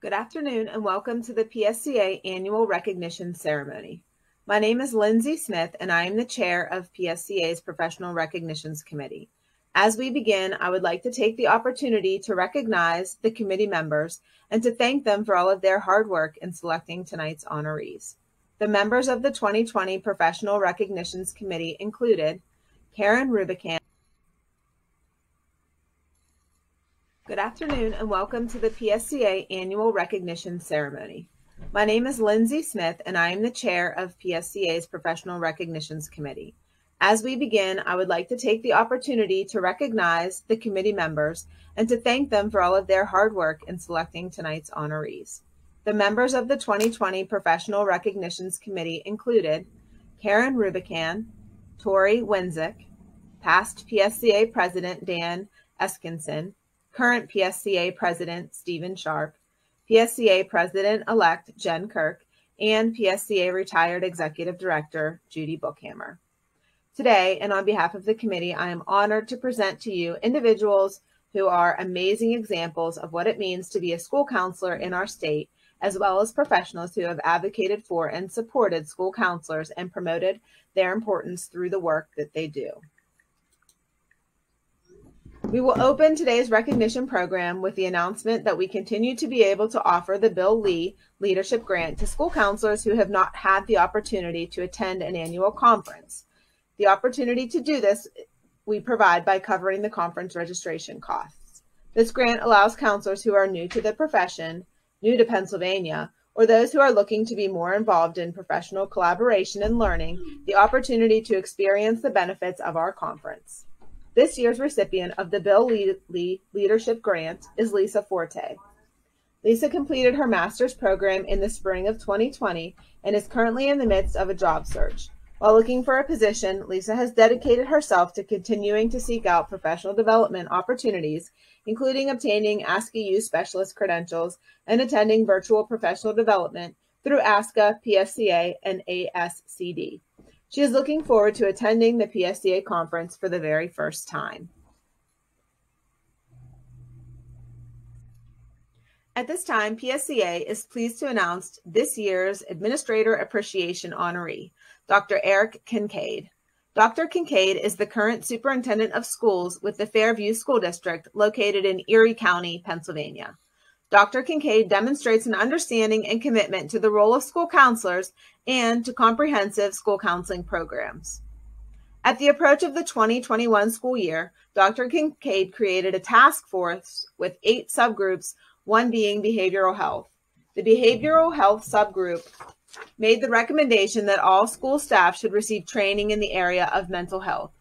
Good afternoon and welcome to the PSCA Annual Recognition Ceremony. My name is Lindsay Smith and I am the chair of PSCA's Professional Recognitions Committee. As we begin, I would like to take the opportunity to recognize the committee members and to thank them for all of their hard work in selecting tonight's honorees. The members of the 2020 Professional Recognitions Committee included Karen Rubicam. Good afternoon and welcome to the PSCA Annual Recognition Ceremony. My name is Lindsay Smith and I am the chair of PSCA's Professional Recognitions Committee. As we begin, I would like to take the opportunity to recognize the committee members and to thank them for all of their hard work in selecting tonight's honorees. The members of the 2020 Professional Recognitions Committee included Karen Rubicam, Tori Wenzik, past PSCA President Dan Eskinson, current PSCA President Stephen Sharp, PSCA President-elect Jen Kirk, and PSCA retired Executive Director Judy Bookhamer. Today, and on behalf of the committee, I am honored to present to you individuals who are amazing examples of what it means to be a school counselor in our state, as well as professionals who have advocated for and supported school counselors and promoted their importance through the work that they do. We will open today's recognition program with the announcement that we continue to be able to offer the Bill Lee Leadership Grant to school counselors who have not had the opportunity to attend an annual conference. The opportunity to do this we provide by covering the conference registration costs. This grant allows counselors who are new to the profession, new to Pennsylvania, or those who are looking to be more involved in professional collaboration and learning the opportunity to experience the benefits of our conference. This year's recipient of the Bill Lee Leadership Grant is Lisa Forte. Lisa completed her master's program in the spring of 2020 and is currently in the midst of a job search. While looking for a position, Lisa has dedicated herself to continuing to seek out professional development opportunities, including obtaining ASCA-U specialist credentials and attending virtual professional development through ASCA, PSCA, and ASCD. She is looking forward to attending the PSCA conference for the very first time. At this time, PSCA is pleased to announce this year's Administrator Appreciation honoree, Dr. Erik Kinkade. Dr. Kinkade is the current Superintendent of Schools with the Fairview School District located in Erie County, Pennsylvania. Dr. Kinkade demonstrates an understanding and commitment to the role of school counselors and to comprehensive school counseling programs. At the approach of the 2021 school year, Dr. Kinkade created a task force with 8 subgroups, one being behavioral health. The behavioral health subgroup made the recommendation that all school staff should receive training in the area of mental health.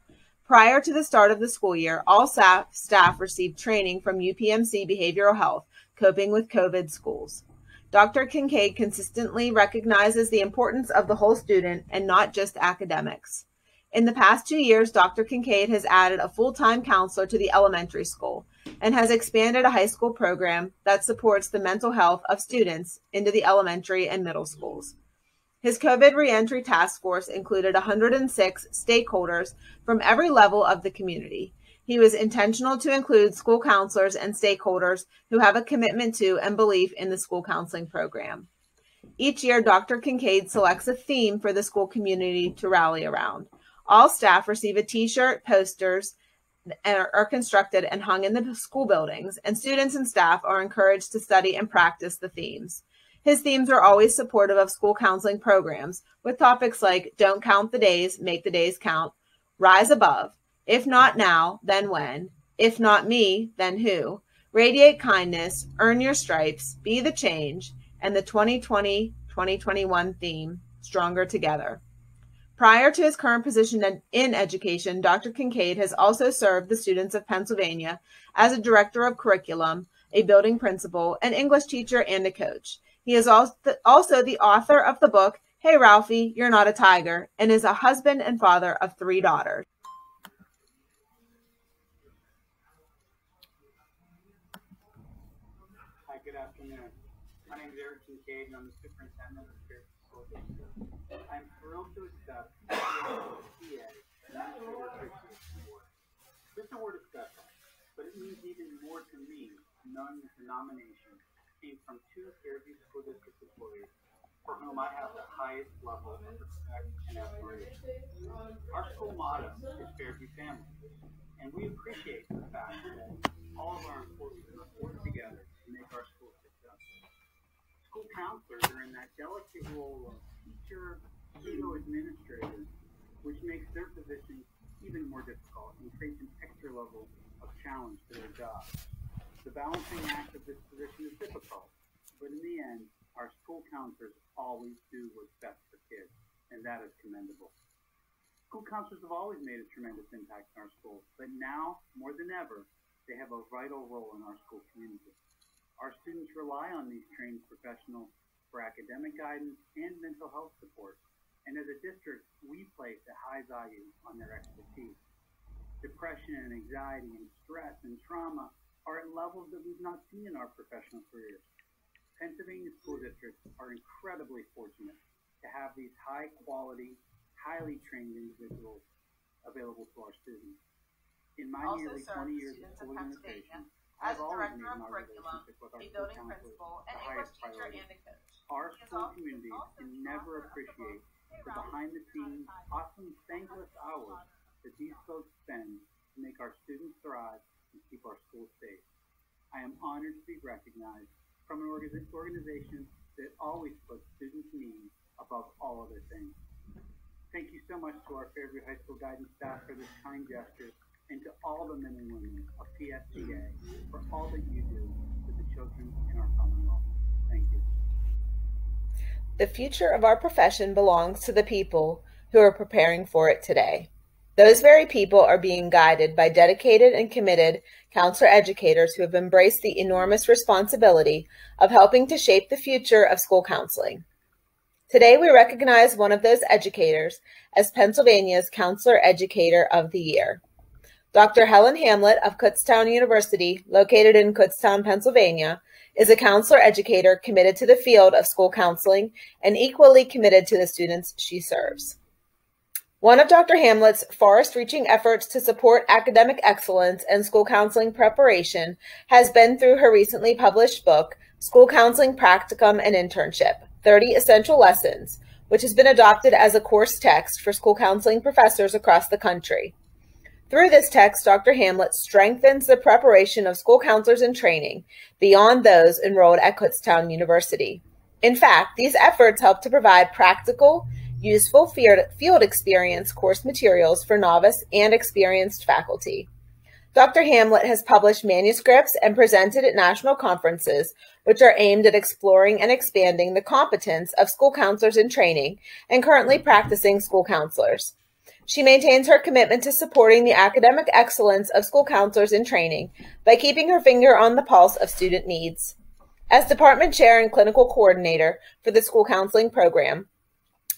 Prior to the start of the school year, all staff received training from UPMC Behavioral Health, Coping with COVID Schools. Dr. Kinkade consistently recognizes the importance of the whole student and not just academics. In the past 2 years, Dr. Kinkade has added a full-time counselor to the elementary school and has expanded a high school program that supports the mental health of students into the elementary and middle schools. His COVID reentry task force included 106 stakeholders from every level of the community. He was intentional to include school counselors and stakeholders who have a commitment to and belief in the school counseling program. Each year, Dr. Kinkade selects a theme for the school community to rally around. All staff receive a t-shirt, posters are constructed and hung in the school buildings, and students and staff are encouraged to study and practice the themes. His themes are always supportive of school counseling programs, with topics like don't count the days, make the days count, rise above, if not now, then when, if not me, then who, radiate kindness, earn your stripes, be the change, and the 2020-2021 theme, stronger together. Prior to his current position in education, Dr. Kinkade has also served the students of Pennsylvania as a director of curriculum, a building principal, an English teacher, and a coach. He is also the author of the book, Hey Ralphie, You're Not a Tiger, and is a husband and father of 3 daughters. Hi, good afternoon. My name is Erik Kinkade, and I'm the Superintendent of Fairview School District. I'm thrilled to accept the PSCA Administrator Appreciation Award. This award is special, but it means even more to me, knowing that the nomination came from two Fairview School District employees for whom I have the highest level of respect and admiration. Our school motto is Fairview Family, and we appreciate the fact that all of our employees work together to make our school successful. School counselors are in that delicate role of teacher, pseudo-administrators, which makes their position even more difficult and creates an extra level of challenge to their job. The balancing act of this position is difficult, but in the end, our school counselors always do what's best for kids, and that is commendable. School counselors have always made a tremendous impact in our schools, but now, more than ever, they have a vital role in our school community. Our students rely on these trained professionals for academic guidance and mental health support, and as a district, we place a high value on their expertise. Depression and anxiety and stress and trauma are at levels that we've not seen in our professional careers. Pennsylvania school districts are incredibly fortunate to have these high-quality, highly trained individuals available to our students. In my nearly 20 years of school administration, I've always made my relationship with our school counselors the highest priority. Our school community can never appreciate the behind-the-scenes, often thankless hours that these folks spend to make our students thrive and keep our schools safe. I am honored to be recognized from an organization that always puts students' needs above all other things. Thank you so much to our Fairview High School guidance staff for this kind gesture, and to all the men and women of PSCA for all that you do for the children in our Commonwealth. Thank you. The future of our profession belongs to the people who are preparing for it today. Those very people are being guided by dedicated and committed counselor educators who have embraced the enormous responsibility of helping to shape the future of school counseling. Today, we recognize one of those educators as Pennsylvania's Counselor Educator of the Year. Dr. Helen Hamlet of Kutztown University, located in Kutztown, Pennsylvania, is a counselor educator committed to the field of school counseling and equally committed to the students she serves. One of Dr. Hamlet's far-reaching efforts to support academic excellence and school counseling preparation has been through her recently published book, School Counseling Practicum and Internship, 30 Essential Lessons, which has been adopted as a course text for school counseling professors across the country. Through this text, Dr. Hamlet strengthens the preparation of school counselors in training beyond those enrolled at Kutztown University. In fact, these efforts help to provide practical, useful field experience course materials for novice and experienced faculty. Dr. Hamlet has published manuscripts and presented at national conferences, which are aimed at exploring and expanding the competence of school counselors in training and currently practicing school counselors. She maintains her commitment to supporting the academic excellence of school counselors in training by keeping her finger on the pulse of student needs. As department chair and clinical coordinator for the school counseling program,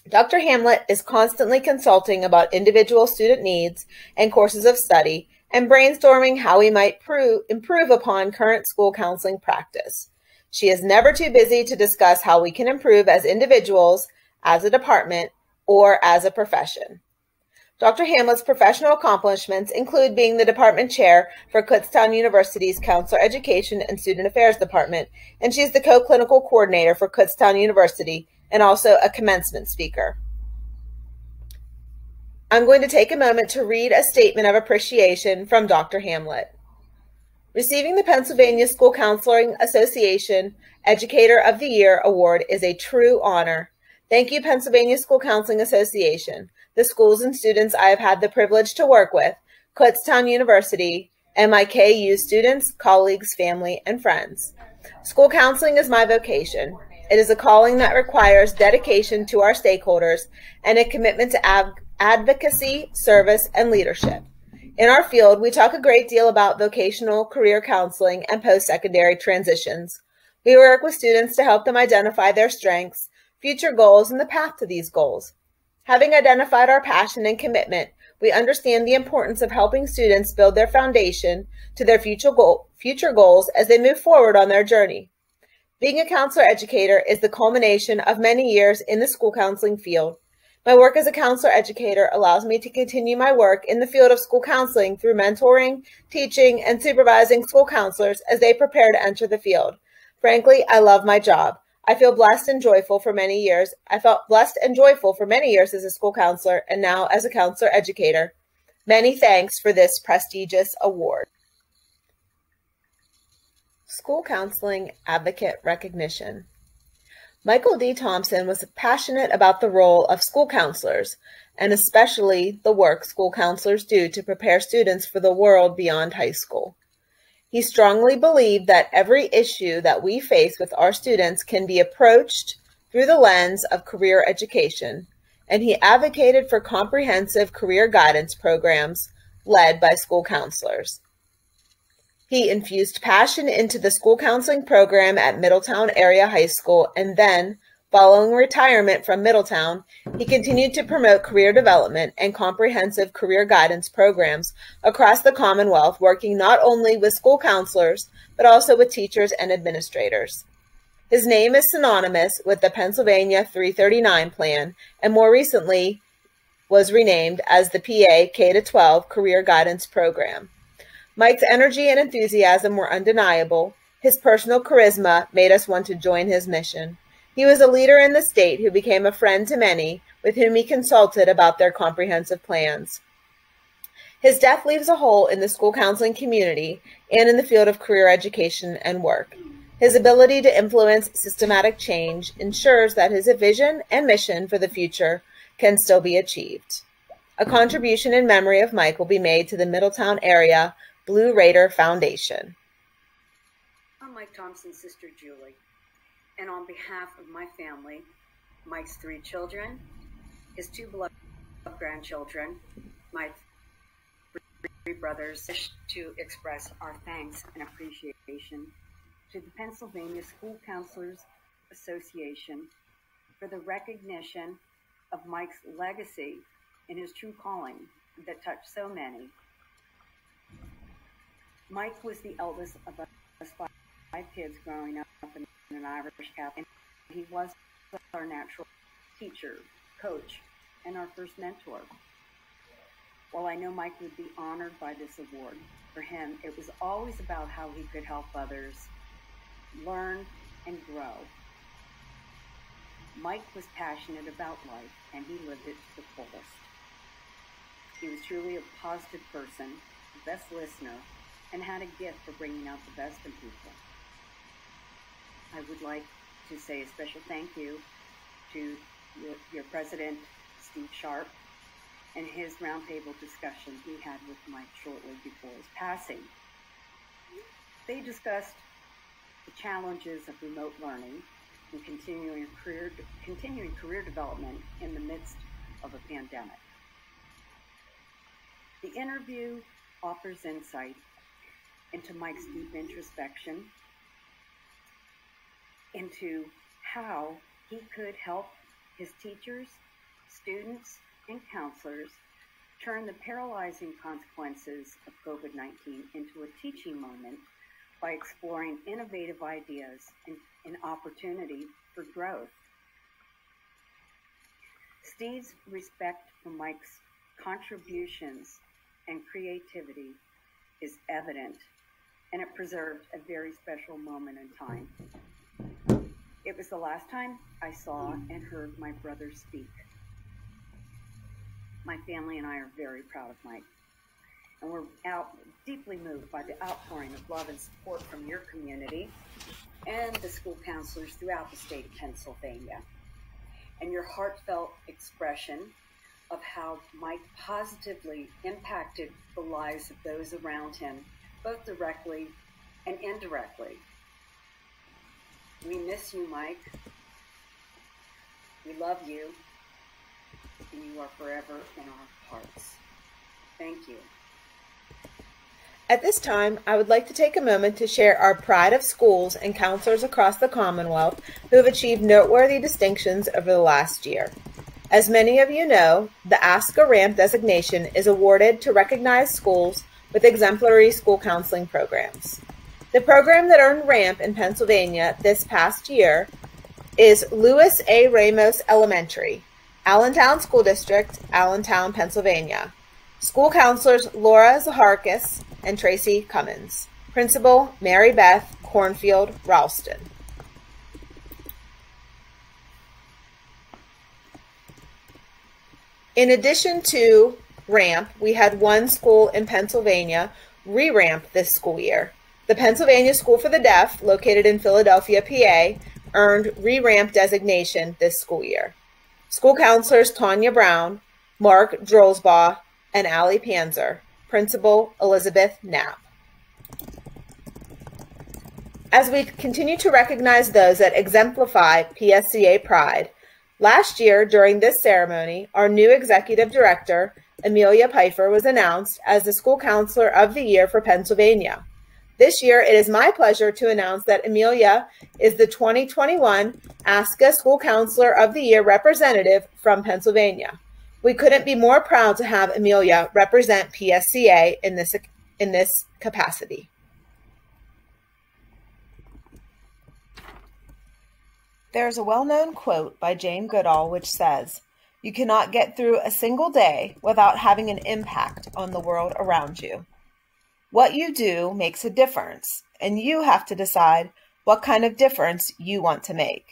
Dr. Hamlet is constantly consulting about individual student needs and courses of study and brainstorming how we might improve upon current school counseling practice. She is never too busy to discuss how we can improve as individuals, as a department, or as a profession. Dr. Hamlet's professional accomplishments include being the department chair for Kutztown University's Counselor Education and Student Affairs Department, and she's the co-clinical coordinator for Kutztown University and also a commencement speaker. I'm going to take a moment to read a statement of appreciation from Dr. Hamlet. Receiving the Pennsylvania School Counseling Association Educator of the Year Award is a true honor. Thank you, Pennsylvania School Counseling Association, the schools and students I have had the privilege to work with, Kutztown University, and my KU students, colleagues, family, and friends. School counseling is my vocation. It is a calling that requires dedication to our stakeholders and a commitment to advocacy, service, and leadership. In our field, we talk a great deal about vocational career counseling and post-secondary transitions. We work with students to help them identify their strengths, future goals, and the path to these goals. Having identified our passion and commitment, we understand the importance of helping students build their foundation to their future goals as they move forward on their journey. Being a counselor educator is the culmination of many years in the school counseling field. My work as a counselor educator allows me to continue my work in the field of school counseling through mentoring, teaching, and supervising school counselors as they prepare to enter the field. Frankly, I love my job. I felt blessed and joyful for many years as a school counselor and now as a counselor educator. Many thanks for this prestigious award. School Counseling Advocate Recognition. Michael D. Thompson was passionate about the role of school counselors, and especially the work school counselors do to prepare students for the world beyond high school. He strongly believed that every issue that we face with our students can be approached through the lens of career education, and he advocated for comprehensive career guidance programs led by school counselors. He infused passion into the school counseling program at Middletown Area High School, and then, following retirement from Middletown, he continued to promote career development and comprehensive career guidance programs across the Commonwealth, working not only with school counselors, but also with teachers and administrators. His name is synonymous with the Pennsylvania 339 plan, and more recently was renamed as the PA K-12 Career Guidance Program. Mike's energy and enthusiasm were undeniable. His personal charisma made us want to join his mission. He was a leader in the state who became a friend to many with whom he consulted about their comprehensive plans. His death leaves a hole in the school counseling community and in the field of career education and work. His ability to influence systematic change ensures that his vision and mission for the future can still be achieved. A contribution in memory of Mike will be made to the Middletown Area Blue Raider Foundation. I'm Mike Thompson's sister, Julie, and on behalf of my family, Mike's 3 children, his 2 beloved grandchildren, my 3 brothers, wish to express our thanks and appreciation to the Pennsylvania School Counselors Association for the recognition of Mike's legacy in his true calling that touched so many. Mike was the eldest of us 5 kids growing up in an Irish Catholic, and he was our natural teacher, coach, and our first mentor. While I know Mike would be honored by this award, for him, it was always about how he could help others learn and grow. Mike was passionate about life, and he lived it to the fullest. He was truly a positive person, the best listener, and had a gift for bringing out the best in people. I would like to say a special thank you to your president, Steve Sharp, and his roundtable discussion he had with Mike shortly before his passing. They discussed the challenges of remote learning and continuing career development in the midst of a pandemic. The interview offers insight into Mike's deep introspection, into how he could help his teachers, students, and counselors turn the paralyzing consequences of COVID-19 into a teaching moment by exploring innovative ideas and opportunity for growth. Steve's respect for Mike's contributions and creativity is evident, and it preserved a very special moment in time. It was the last time I saw and heard my brother speak. My family and I are very proud of Mike, and we're deeply moved by the outpouring of love and support from your community and the school counselors throughout the state of Pennsylvania, and your heartfelt expression of how Mike positively impacted the lives of those around him, both directly and indirectly. We miss you, Mike. We love you, and you are forever in our hearts. Thank you. At this time, I would like to take a moment to share our pride of schools and counselors across the Commonwealth who have achieved noteworthy distinctions over the last year. As many of you know, the Ask a Ramp designation is awarded to recognize schools with exemplary school counseling programs. The program that earned Ramp in Pennsylvania this past year is Louis A. Ramos Elementary, Allentown School District, Allentown, Pennsylvania. School counselors Laura Zaharkis and Tracy Cummins. Principal Mary Beth Cornfield Ralston. In addition to ramp, we had one school in Pennsylvania re-ramp this school year. The Pennsylvania School for the Deaf, located in Philadelphia, PA, earned re-ramp designation this school year. School counselors Tanya Brown, Mark Drolsbaugh, and Allie Panzer. Principal Elizabeth Knapp. As we continue to recognize those that exemplify PSCA pride, last year during this ceremony, our new Executive Director, Amelia Pfeiffer, was announced as the School Counselor of the Year for Pennsylvania. This year, it is my pleasure to announce that Amelia is the 2021 ASCA School Counselor of the Year representative from Pennsylvania. We couldn't be more proud to have Amelia represent PSCA in this capacity. There's a well-known quote by Jane Goodall which says, "You cannot get through a single day without having an impact on the world around you." What you do makes a difference, and you have to decide what kind of difference you want to make.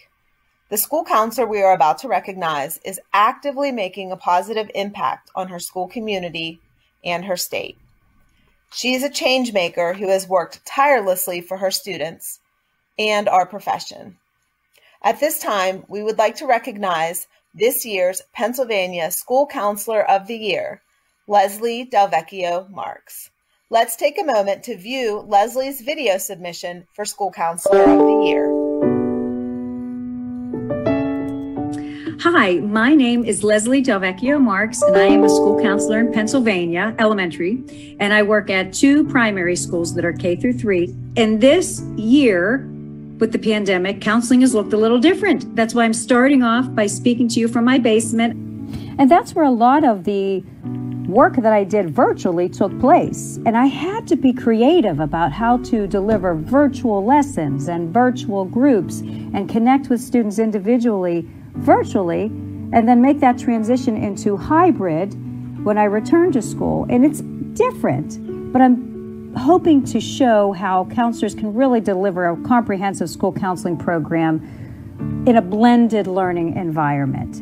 The school counselor we are about to recognize is actively making a positive impact on her school community and her state. She is a change maker who has worked tirelessly for her students and our profession. At this time, we would like to recognize this year's Pennsylvania School Counselor of the Year, Lezlie Delvecchio-Marks. Let's take a moment to view Leslie's video submission for School Counselor of the Year. Hi, my name is Lezlie Delvecchio-Marks, and I am a school counselor in Pennsylvania, elementary, and I work at 2 primary schools that are K through 3. And this year, with the pandemic, counseling has looked a little different. That's why I'm starting off by speaking to you from my basement. And that's where a lot of the work that I did virtually took place. And I had to be creative about how to deliver virtual lessons and virtual groups and connect with students individually, virtually, and then make that transition into hybrid when I return to school. And it's different, but I'm hoping to show how counselors can really deliver a comprehensive school counseling program in a blended learning environment.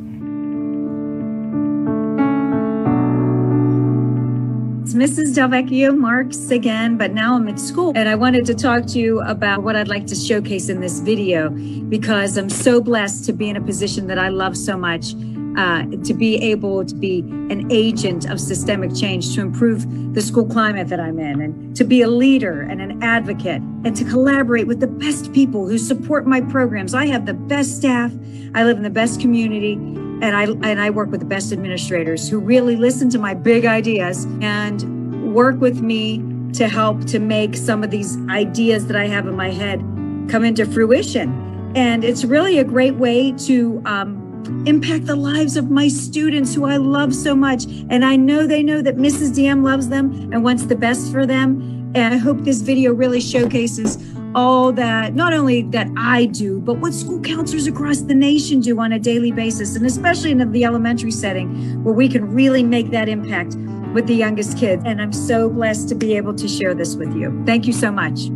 It's Mrs. Delvecchio-Marks again, but now I'm at school, and I wanted to talk to you about what I'd like to showcase in this video, because I'm so blessed to be in a position that I love so much, to be able to be an agent of systemic change to improve the school climate that I'm in, and to be a leader and an advocate, and to collaborate with the best people who support my programs. I have the best staff, I live in the best community, and I work with the best administrators who really listen to my big ideas and work with me to help to make some of these ideas that I have in my head come into fruition. And it's really a great way to impact the lives of my students who I love so much. And I know they know that Mrs. DM loves them and wants the best for them. And I hope this video really showcases all that, not only that I do, but what school counselors across the nation do on a daily basis, and especially in the elementary setting, where we can really make that impact with the youngest kids. And I'm so blessed to be able to share this with you. Thank you so much.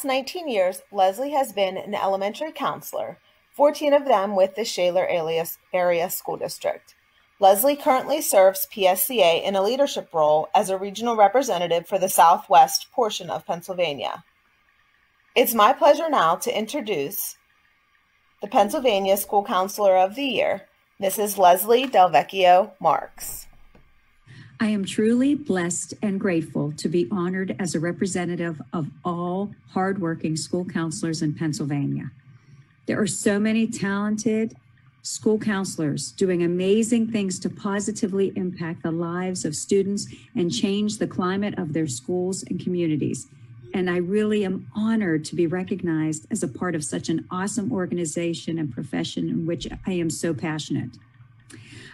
past 19 years, Lezlie has been an elementary counselor, 14 of them with the Shaler Area School District. Lezlie currently serves PSCA in a leadership role as a regional representative for the Southwest portion of Pennsylvania. It's my pleasure now to introduce the Pennsylvania School Counselor of the Year, Mrs. Lezlie Delvecchio-Marks. I am truly blessed and grateful to be honored as a representative of all hardworking school counselors in Pennsylvania. There are so many talented school counselors doing amazing things to positively impact the lives of students and change the climate of their schools and communities. And I really am honored to be recognized as a part of such an awesome organization and profession in which I am so passionate.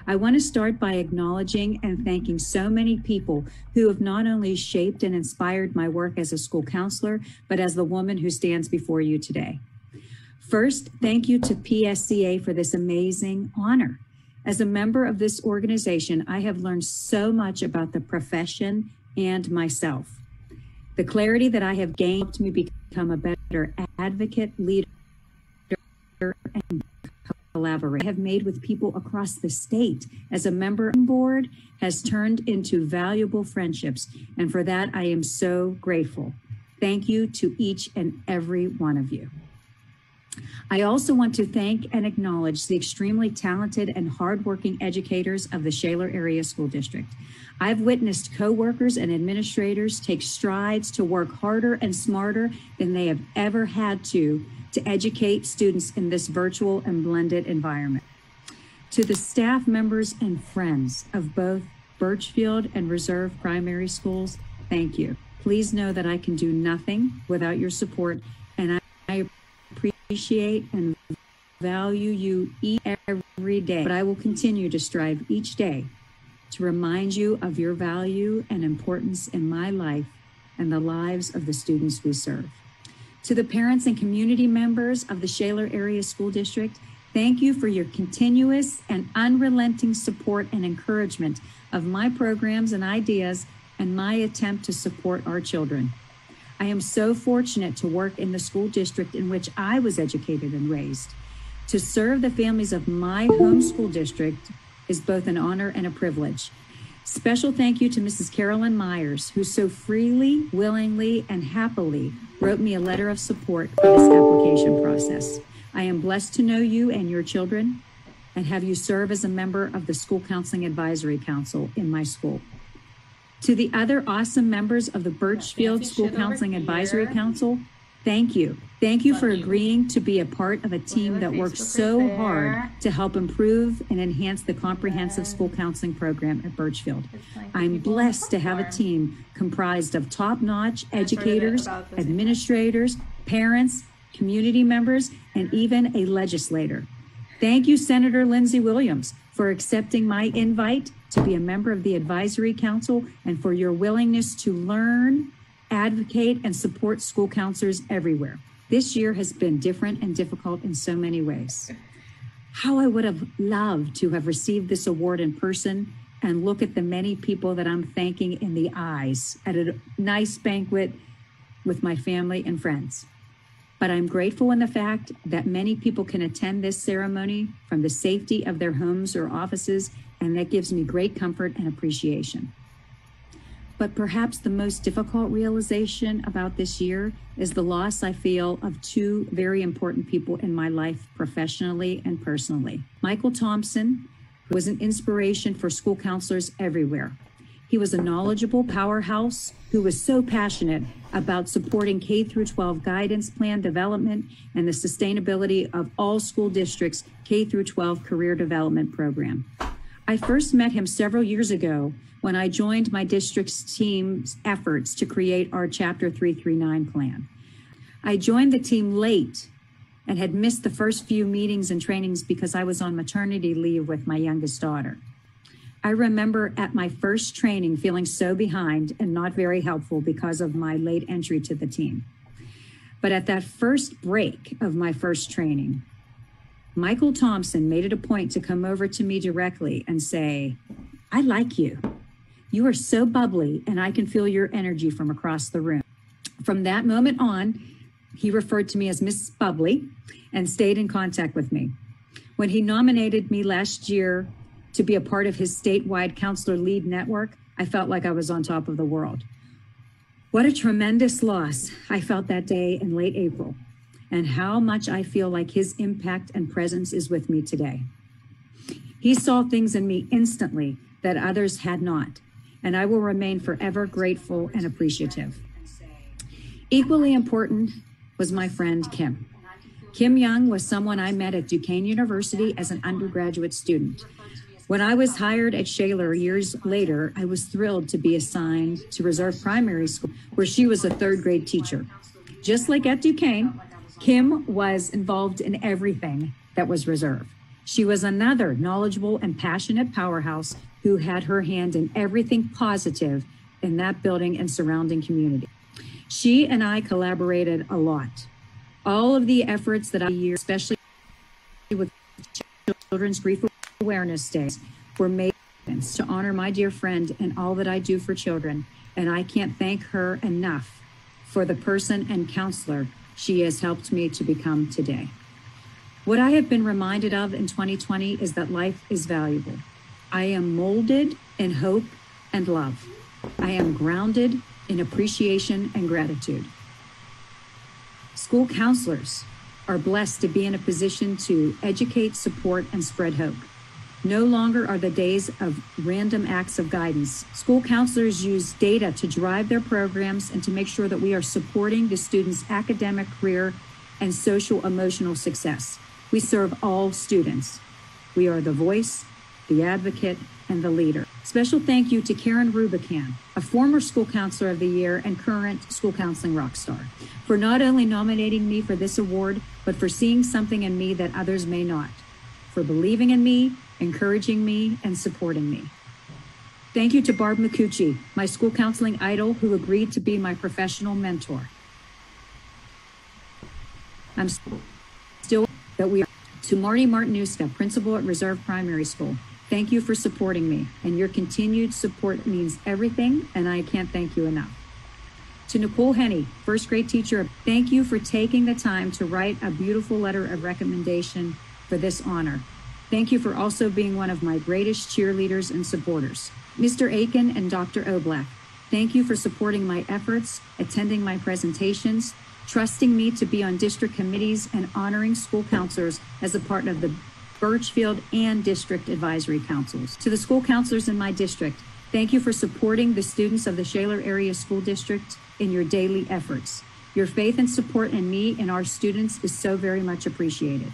I want to start by acknowledging and thanking so many people who have not only shaped and inspired my work as a school counselor, but as the woman who stands before you today. First, thank you to PSCA for this amazing honor. As a member of this organization, I have learned so much about the profession and myself. The clarity that I have gained helped me become a better advocate, leader, and collaborator I have made with people across the state as a member board has turned into valuable friendships. And for that, I am so grateful. Thank you to each and every one of you. I also want to thank and acknowledge the extremely talented and hardworking educators of the Shaler Area School District. I've witnessed coworkers and administrators take strides to work harder and smarter than they have ever had to educate students in this virtual and blended environment. To the staff members and friends of both Birchfield and Reserve primary schools, thank you. Please know that I can do nothing without your support, and I appreciate and value you every day, but I will continue to strive each day to remind you of your value and importance in my life and the lives of the students we serve. To the parents and community members of the Shaler Area School District, thank you for your continuous and unrelenting support and encouragement of my programs and ideas and my attempt to support our children. I am so fortunate to work in the school district in which I was educated and raised. To serve the families of my home school district is both an honor and a privilege. Special thank you to Mrs. Carolyn Myers, who so freely, willingly, and happily wrote me a letter of support for this application process. I am blessed to know you and your children and have you serve as a member of the School Counseling Advisory Council in my school. To the other awesome members of the Birchfield School Counseling Advisory Council, thank you. Thank you for agreeing to be a part of a team that works so hard to help improve and enhance the comprehensive school counseling program at Birchfield. I'm blessed to have a team comprised of top-notch educators, administrators, parents, community members, and even a legislator. Thank you, Senator Lindsey Williams, for accepting my invite to be a member of the Advisory Council and for your willingness to learn, advocate, and support school counselors everywhere. This year has been different and difficult in so many ways. How I would have loved to have received this award in person and look at the many people that I'm thanking in the eyes at a nice banquet with my family and friends. But I'm grateful in the fact that many people can attend this ceremony from the safety of their homes or offices, and that gives me great comfort and appreciation. But perhaps the most difficult realization about this year is the loss I feel of two very important people in my life, professionally and personally. Michael Thompson was an inspiration for school counselors everywhere. He was a knowledgeable powerhouse who was so passionate about supporting K-12 guidance plan development and the sustainability of all school districts' K-12 career development program. I first met him several years ago when I joined my district's team's efforts to create our Chapter 339 plan. I joined the team late and had missed the first few meetings and trainings because I was on maternity leave with my youngest daughter. I remember at my first training feeling so behind and not very helpful because of my late entry to the team. But at that first break of my first training, Michael Thompson made it a point to come over to me directly and say, "I like you. You are so bubbly and I can feel your energy from across the room." From that moment on, He referred to me as Miss Bubbly and stayed in contact with me. When he nominated me last year to be a part of his statewide counselor lead network, I felt like I was on top of the world. What a tremendous loss I felt that day in late April, and how much I feel like his impact and presence is with me today. He saw things in me instantly that others had not, and I will remain forever grateful and appreciative. Equally important was my friend Kim. Kim Young was someone I met at Duquesne University as an undergraduate student. When I was hired at Shaler years later, I was thrilled to be assigned to Reserve Primary School, where she was a third grade teacher. Just like at Duquesne, Kim was involved in everything that was Reserve. She was another knowledgeable and passionate powerhouse who had her hand in everything positive in that building and surrounding community. She and I collaborated a lot. All of the efforts that I use, especially with Children's Grief Awareness Days, were made to honor my dear friend and all that I do for children, and I can't thank her enough for the person and counselor she has helped me to become today. What I have been reminded of in 2020 is that life is valuable. I am molded in hope and love. I am grounded in appreciation and gratitude. School counselors are blessed to be in a position to educate, support, and spread hope. No longer are the days of random acts of guidance. School counselors use data to drive their programs and to make sure that we are supporting the students' academic, career, and social emotional success. We serve all students. We are the voice, the advocate, and the leader. Special thank you to Karen Rubicam, a former School Counselor of the Year and current School Counseling rock star, for not only nominating me for this award, but for seeing something in me that others may not, for believing in me, encouraging me, and supporting me. Thank you to Barb McCucci, my school counseling idol, who agreed to be my professional mentor. I'm still that we are. To Marty Martinuska, principal at Reserve Primary School, thank you for supporting me, and your continued support means everything, and I can't thank you enough. To Nicole Henney, first grade teacher, thank you for taking the time to write a beautiful letter of recommendation for this honor. Thank you for also being one of my greatest cheerleaders and supporters. Mr. Aiken and Dr. Oblak, thank you for supporting my efforts, attending my presentations, trusting me to be on district committees, and honoring school counselors as a part of the Birchfield and district advisory councils. To the school counselors in my district, thank you for supporting the students of the Shaler Area School District in your daily efforts. Your faith and support in me and our students is so very much appreciated.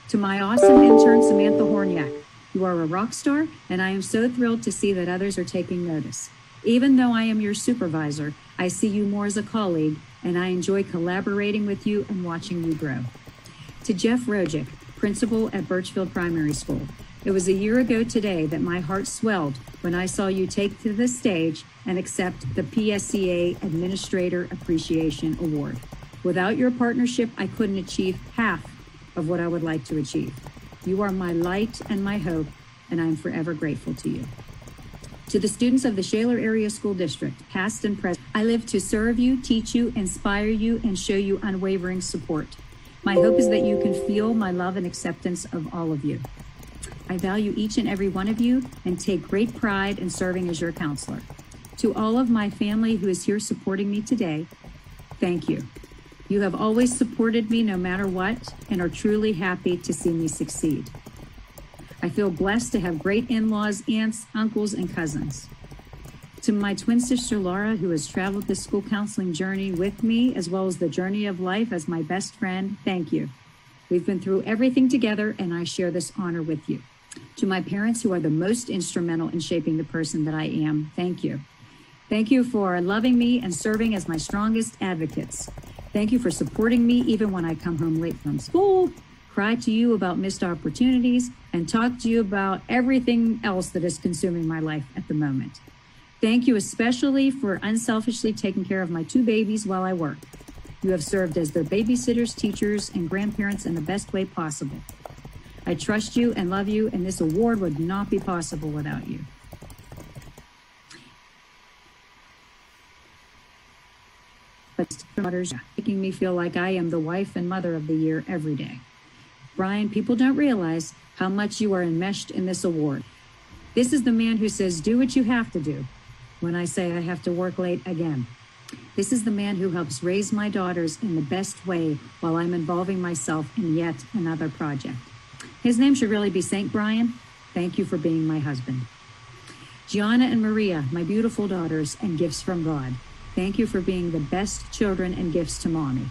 To my awesome intern, Samantha Horniak, you are a rock star, and I am so thrilled to see that others are taking notice. Even though I am your supervisor, I see you more as a colleague, and I enjoy collaborating with you and watching you grow. To Jeff Rojic, principal at Birchfield Primary School, it was a year ago today that my heart swelled when I saw you take to the stage and accept the PSCA Administrator Appreciation Award. Without your partnership, I couldn't achieve half of what I would like to achieve. You are my light and my hope, and I'm forever grateful to you. To the students of the Shaler Area School District, past and present, I live to serve you, teach you, inspire you, and show you unwavering support. My hope is that you can feel my love and acceptance of all of you. I value each and every one of you and take great pride in serving as your counselor. To all of my family who is here supporting me today, thank you. You have always supported me no matter what and are truly happy to see me succeed. I feel blessed to have great in-laws, aunts, uncles, and cousins. To my twin sister, Laura, who has traveled this school counseling journey with me, as well as the journey of life as my best friend, thank you. We've been through everything together, and I share this honor with you. To my parents, who are the most instrumental in shaping the person that I am, thank you. Thank you for loving me and serving as my strongest advocates. Thank you for supporting me even when I come home late from school, cry to you about missed opportunities, and talk to you about everything else that is consuming my life at the moment. Thank you especially for unselfishly taking care of my two babies while I work. You have served as their babysitters, teachers, and grandparents in the best way possible. I trust you and love you, and this award would not be possible without you. But daughters, making me feel like I am the wife and mother of the year every day. Brian, people don't realize how much you are enmeshed in this award. This is the man who says, do what you have to do when I say I have to work late again. This is the man who helps raise my daughters in the best way while I'm involving myself in yet another project. His name should really be St. Brian. Thank you for being my husband. Gianna and Maria, my beautiful daughters and gifts from God. Thank you for being the best children and gifts to Mommy.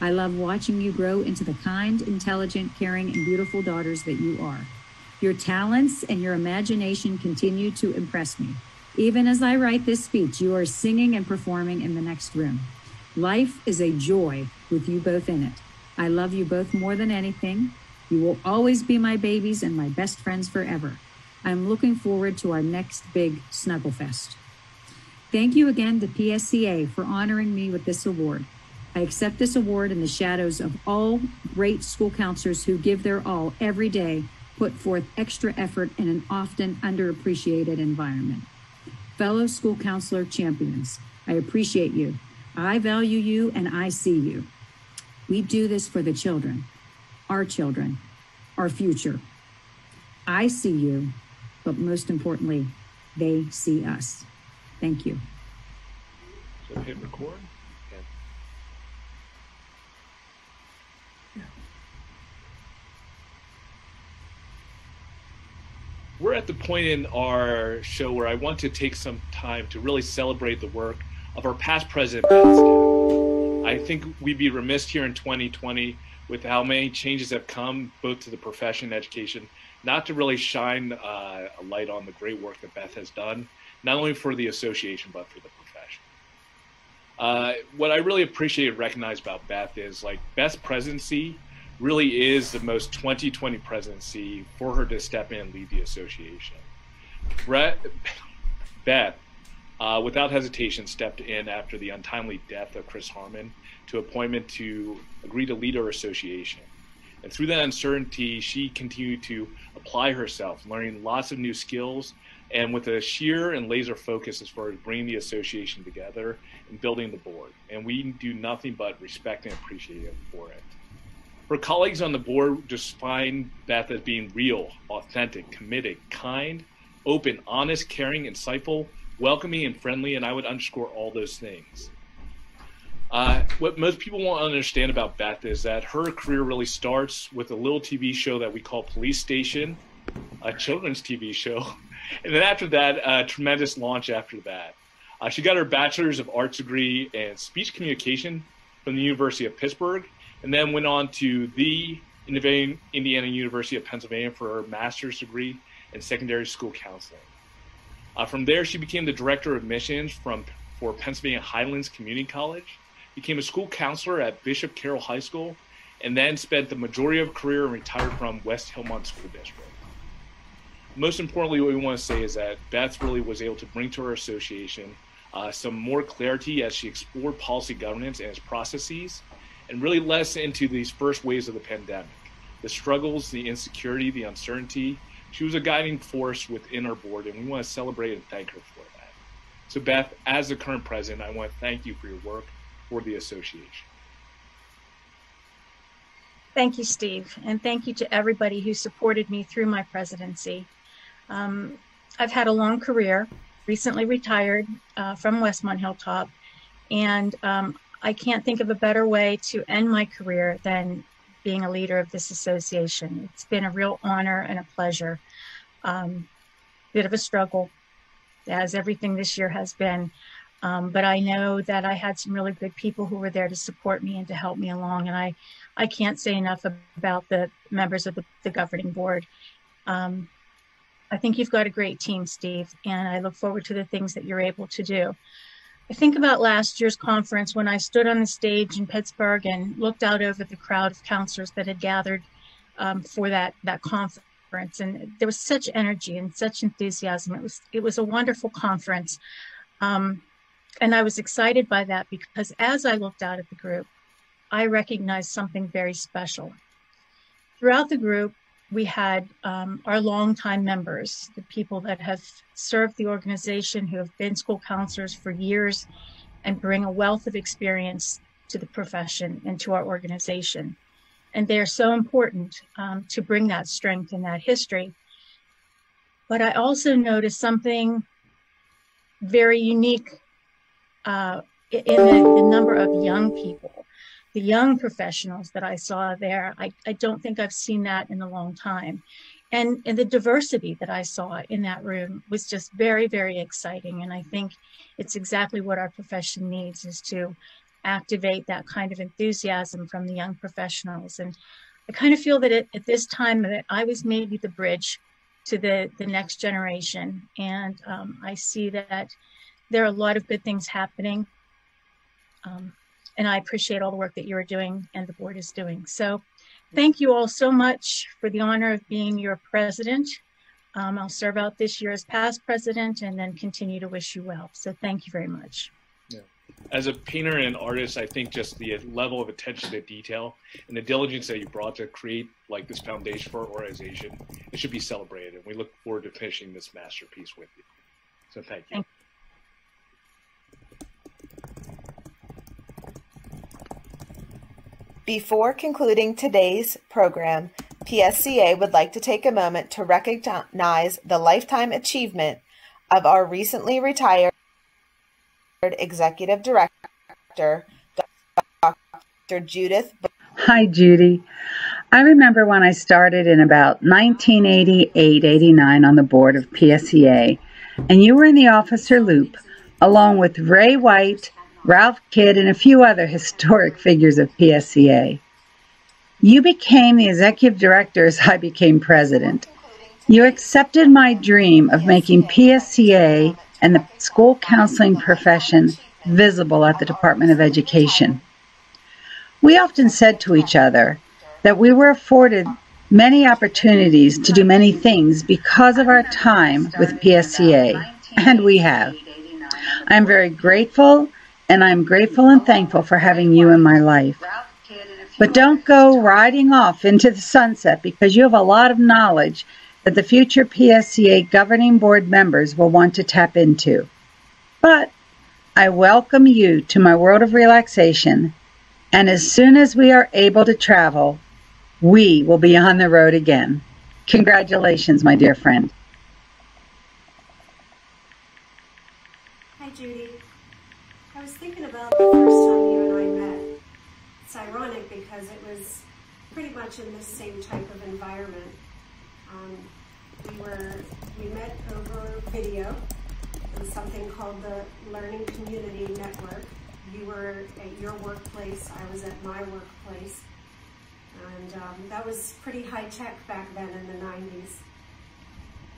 I love watching you grow into the kind, intelligent, caring, and beautiful daughters that you are. Your talents and your imagination continue to impress me. Even as I write this speech, you are singing and performing in the next room. Life is a joy with you both in it. I love you both more than anything. You will always be my babies and my best friends forever. I'm looking forward to our next big Snuggle Fest. Thank you again to PSCA for honoring me with this award. I accept this award in the shadows of all great school counselors who give their all every day, put forth extra effort in an often underappreciated environment. Fellow school counselor champions, I appreciate you. I value you and I see you. We do this for the children, our future. I see you, but most importantly, they see us. Thank you. So hit record. We're at the point in our show where I want to take some time to really celebrate the work of our past president. I think we'd be remiss here in 2020 with how many changes have come both to the profession and education, not to really shine a light on the great work that Beth has done, not only for the association, but for the profession. What I really appreciate and recognize about Beth is Beth's presidency really is the most 2020 presidency for her to step in and lead the association. Beth, without hesitation, stepped in after the untimely death of Chris Harmon to appointment to agree to lead our association. And through that uncertainty, she continued to apply herself, learning lots of new skills, and with a sheer and laser focus as far as bringing the association together and building the board. And we do nothing but respect and appreciate her for it. Her colleagues on the board just find Beth as being real, authentic, committed, kind, open, honest, caring, insightful, welcoming, and friendly, and I would underscore all those things. What most people won't understand about Beth is that her career really starts with a little TV show that we call Police Station, a children's TV show, and then after that, a tremendous launch after that. She got her Bachelor's of Arts degree in Speech Communication from the University of Pittsburgh, and then went on to the Indiana University of Pennsylvania for her master's degree in secondary school counseling. From there, she became the director of admissions for Pennsylvania Highlands Community College, became a school counselor at Bishop Carroll High School, and then spent the majority of her career and retired from West Hillmont School District. Most importantly, what we want to say is that Beth really was able to bring to our association some more clarity as she explored policy governance and its processes, and really led us into these first waves of the pandemic. The struggles, the insecurity, the uncertainty. She was a guiding force within our board, and we want to celebrate and thank her for that. So Beth, as the current president, I want to thank you for your work for the association. Thank you, Steve, and thank you to everybody who supported me through my presidency. I've had a long career, recently retired from Westmont Hilltop, and I can't think of a better way to end my career than being a leader of this association. It's been a real honor and a pleasure. Bit of a struggle, as everything this year has been, but I know that I had some really good people who were there to support me and to help me along, and I can't say enough about the members of the governing board. I think you've got a great team, Steve, and I look forward to the things that you're able to do. I think about last year's conference when I stood on the stage in Pittsburgh and looked out over the crowd of counselors that had gathered for that conference, and there was such energy and such enthusiasm. It was a wonderful conference, and I was excited by that because as I looked out at the group, I recognized something very special. Throughout the group, we had our longtime members, the people that have served the organization, who have been school counselors for years and bring a wealth of experience to the profession and to our organization. And they're so important to bring that strength and that history. But I also noticed something very unique in the number of young people, the young professionals that I saw there. I don't think I've seen that in a long time. And the diversity that I saw in that room was just very, very exciting. And I think it's exactly what our profession needs, is to activate that kind of enthusiasm from the young professionals. And I kind of feel that at this time that I was maybe the bridge to the next generation. And I see that there are a lot of good things happening. And I appreciate all the work that you are doing and the board is doing. So thank you all so much for the honor of being your president. I'll serve out this year as past president and then continue to wish you well. So thank you very much. Yeah. As a painter and an artist, I think just the level of attention to detail and the diligence that you brought to create like this foundation for our organization, it should be celebrated. And we look forward to finishing this masterpiece with you. So thank you. Before concluding today's program, PSCA would like to take a moment to recognize the lifetime achievement of our recently retired Executive Director, Dr. Judy. Hi, Judy. I remember when I started in about 1988-89 on the board of PSCA, and you were in the officer loop, along with Ray White, Ralph Kidd, and a few other historic figures of PSCA. You became the executive director as I became president. You accepted my dream of making PSCA and the school counseling profession visible at the Department of Education. We often said to each other that we were afforded many opportunities to do many things because of our time with PSCA, and we have. I am very grateful, and I'm grateful and thankful for having you in my life. But don't go riding off into the sunset, because you have a lot of knowledge that the future PSCA governing board members will want to tap into. But I welcome you to my world of relaxation, and as soon as we are able to travel, we will be on the road again. Congratulations, my dear friend. Hi, Judy. I was thinking about the first time you and I met. It's ironic because it was pretty much in the same type of environment. We met over video in something called the Learning Community Network. You were at your workplace, I was at my workplace. And that was pretty high tech back then in the 90s.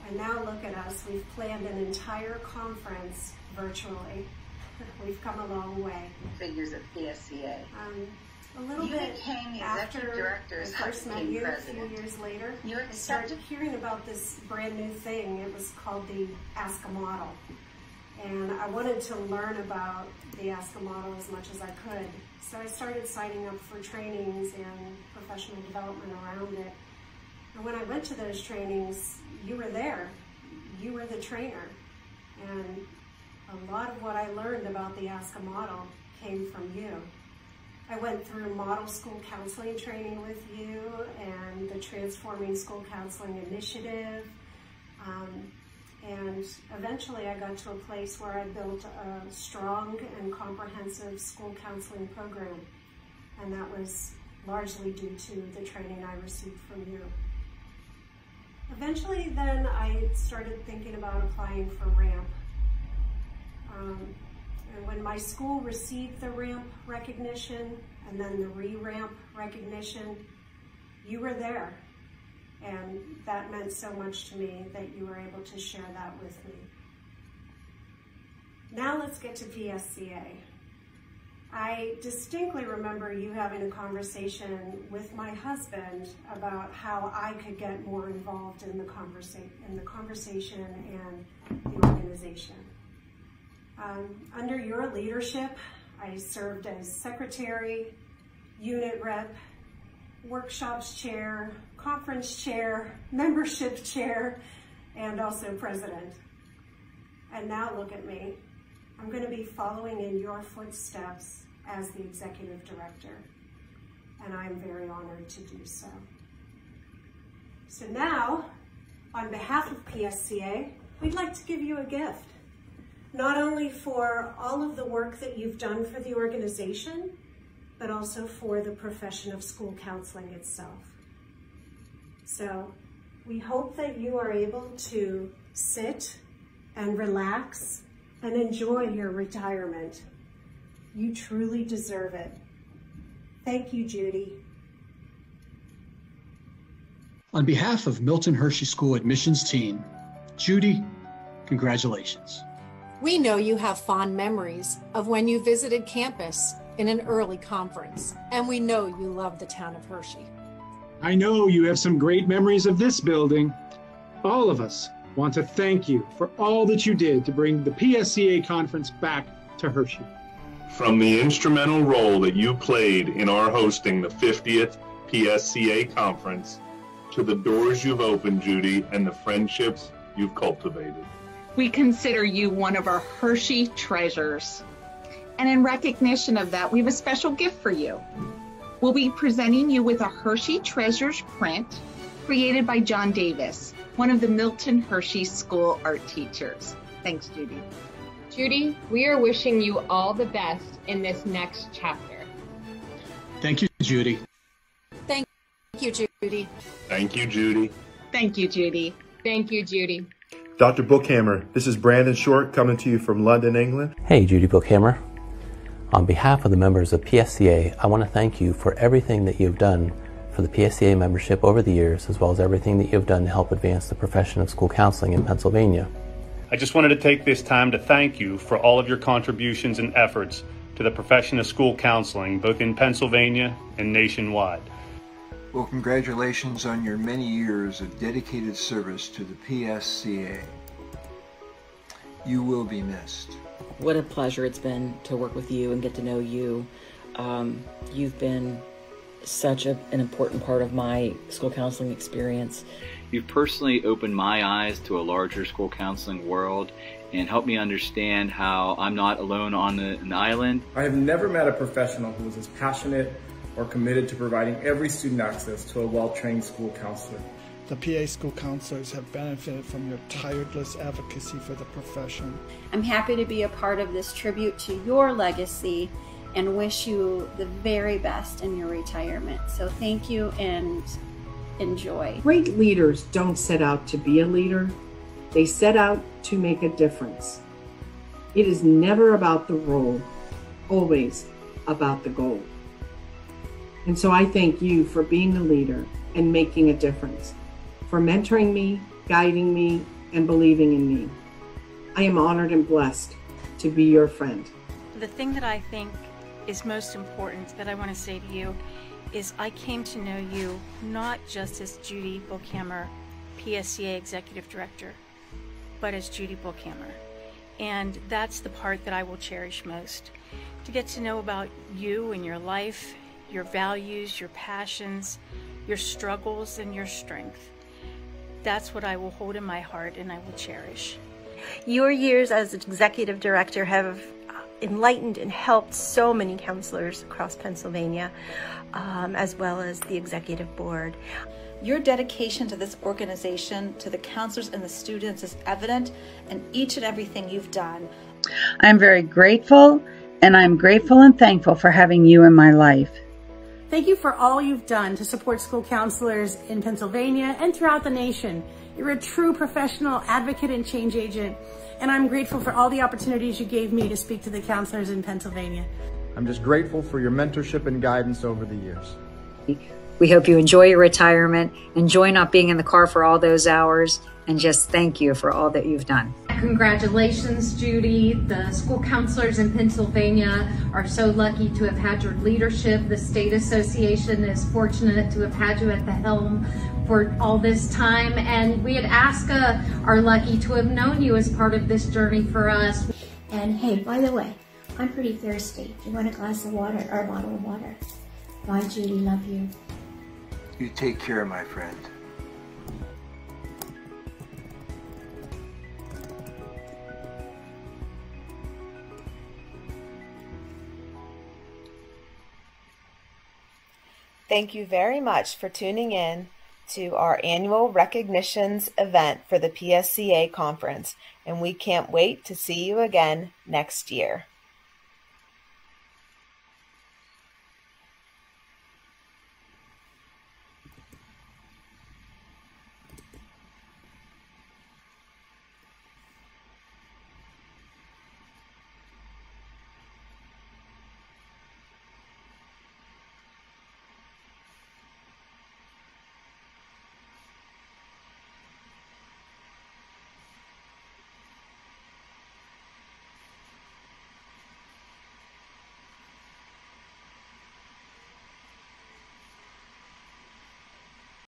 And now look at us, we've planned an entire conference virtually. We've come a long way. Figures at PSCA. A little bit after I first met you, a few years later, I started hearing about this brand new thing. It was called the Ask a Model. And I wanted to learn about the Ask a Model as much as I could. So I started signing up for trainings and professional development around it. And when I went to those trainings, you were there. You were the trainer. And a lot of what I learned about the Ask a Model came from you. I went through model school counseling training with you and the Transforming School Counseling Initiative. And eventually I got to a place where I built a strong and comprehensive school counseling program. And that was largely due to the training I received from you. Eventually then I started thinking about applying for RAMP. And when my school received the RAMP recognition and then the re-RAMP recognition, you were there. And that meant so much to me that you were able to share that with me. Now let's get to PSCA. I distinctly remember you having a conversation with my husband about how I could get more involved in the conversation and the organization. Under your leadership, I served as secretary, unit rep, workshops chair, conference chair, membership chair, and also president. And now look at me. I'm going to be following in your footsteps as the executive director, and I'm very honored to do so. So now, on behalf of PSCA, we'd like to give you a gift, not only for all of the work that you've done for the organization, but also for the profession of school counseling itself. So we hope that you are able to sit and relax and enjoy your retirement. You truly deserve it. Thank you, Judy. On behalf of Milton Hershey School admissions team, Judy, congratulations. We know you have fond memories of when you visited campus in an early conference, and we know you love the town of Hershey. I know you have some great memories of this building. All of us want to thank you for all that you did to bring the PSCA conference back to Hershey. From the instrumental role that you played in our hosting the 50th PSCA conference, to the doors you've opened, Judy, and the friendships you've cultivated. We consider you one of our Hershey treasures. And in recognition of that, we have a special gift for you. We'll be presenting you with a Hershey Treasures print created by John Davis, one of the Milton Hershey School art teachers. Thanks, Judy. Judy, we are wishing you all the best in this next chapter. Thank you, Judy. Thank you, Judy. Thank you, Judy. Thank you, Judy. Thank you, Judy. Dr. Bookhamer, this is Brandon Short coming to you from London, England. Hey, Judy Bookhamer. On behalf of the members of PSCA, I want to thank you for everything that you've done for the PSCA membership over the years, as well as everything that you've done to help advance the profession of school counseling in Pennsylvania. I just wanted to take this time to thank you for all of your contributions and efforts to the profession of school counseling, both in Pennsylvania and nationwide. Well, congratulations on your many years of dedicated service to the PSCA. You will be missed. What a pleasure it's been to work with you and get to know you. You've been such an important part of my school counseling experience. You've personally opened my eyes to a larger school counseling world and helped me understand how I'm not alone on an island. I have never met a professional who is as passionate or committed to providing every student access to a well-trained school counselor. The PA school counselors have benefited from your tireless advocacy for the profession. I'm happy to be a part of this tribute to your legacy and wish you the very best in your retirement. So thank you and enjoy. Great leaders don't set out to be a leader. They set out to make a difference. It is never about the role, always about the goal. And so I thank you for being the leader and making a difference, for mentoring me, guiding me, and believing in me. I am honored and blessed to be your friend. The thing that I think is most important that I want to say to you is I came to know you not just as Judy Bookhamer, PSCA Executive Director, but as Judy Bookhamer. And that's the part that I will cherish most. To get to know about you and your life, your values, your passions, your struggles, and your strength. That's what I will hold in my heart and I will cherish. Your years as executive director have enlightened and helped so many counselors across Pennsylvania, as well as the executive board. Your dedication to this organization, to the counselors and the students is evident in each and everything you've done. I'm very grateful, and I'm grateful and thankful for having you in my life. Thank you for all you've done to support school counselors in Pennsylvania and throughout the nation. You're a true professional advocate and change agent, and I'm grateful for all the opportunities you gave me to speak to the counselors in Pennsylvania. I'm just grateful for your mentorship and guidance over the years. We hope you enjoy your retirement, enjoy not being in the car for all those hours, and just thank you for all that you've done. Congratulations, Judy. The school counselors in Pennsylvania are so lucky to have had your leadership. The State Association is fortunate to have had you at the helm for all this time. And we at ASCA are lucky to have known you as part of this journey for us. And hey, by the way, I'm pretty thirsty. Do you want a glass of water or a bottle of water? Bye, Judy. Love you. You take care, my friend. Thank you very much for tuning in to our annual recognitions event for the PSCA conference, and we can't wait to see you again next year.